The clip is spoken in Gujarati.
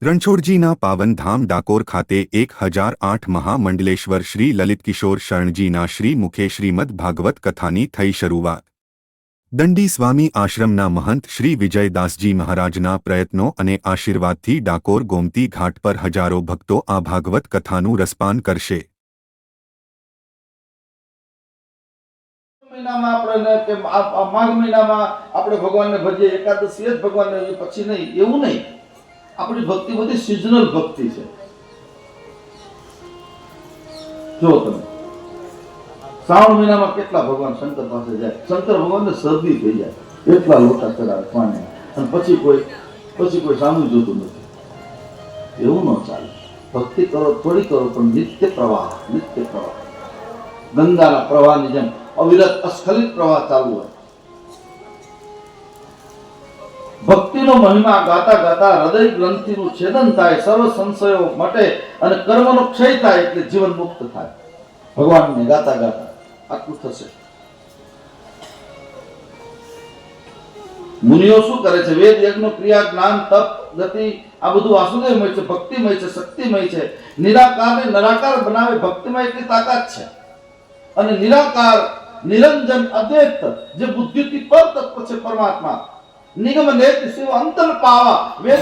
રણછોડજીના પાવનધામ ડાકોર ખાતે 1008 મહામંડલેશ્વર શ્રી લલિતકિશોર શરણજીના શ્રી મુખે શ્રીમદ ભાગવત કથાની થઈ શરૂઆત। દંડી સ્વામી આશ્રમના મહંત શ્રી વિજયદાસજી મહારાજના પ્રયત્નો અને આશીર્વાદથી ડાકોર ગોમતી ઘાટ પર હજારો ભક્તો આ ભાગવત કથાનું રસપાન કરશે। મહિનામાં આપણે કે માઘ મહિનામાં આપણે ભગવાનને ભજીએ, એકાદશી જ ભગવાનને પછી નહીં, એવું નહીં। આપણી ભક્તિ બધી સિઝનલ ભક્તિ છે। જો તમે શ્રાવણ મહિનામાં કેટલા ભગવાન શંકર પાસે જાય, શંકર ભગવાનને શરદી થઈ જાય, એટલા લોટા ચડાવે પાણી, અને પછી કોઈ સામું જોતું નથી। એવું ન ચાલે। ભક્તિ કરો, થોડી કરો, પણ નિત્ય પ્રવાહ, ગંગાના પ્રવાહની જેમ અવિરત અસ્ખલિત પ્રવાહ ચાલુ હોય। ભક્તિનો મહિમા ગાતા ગાતા હૃદય ગ્રંથિનું છેદન થાય, સર્વ સંશયો મટે અને કર્મનો ક્ષય થાય, એટલે જીવન મુક્ત થાય। ભગવાનને ગાતા ગાતા આટલું થશે। મુનિઓ શું કરે છે? વેદ, યજ્ઞ, ક્રિયા, જ્ઞાન, તપ, ગતિ, આ બધું વાસુદેવમય છે, ભક્તિમય છે, શક્તિમય છે। નિરાકારને નિરાકાર બનાવે ભક્તિમય એટલી તાકાત છે। અને નિરાકાર નિરંજન અદ્વૈત જે બુદ્ધિથી પર તત્વ છે પરમાત્મા, નિગમ નેત શિવ અંતર પાવા, વેદ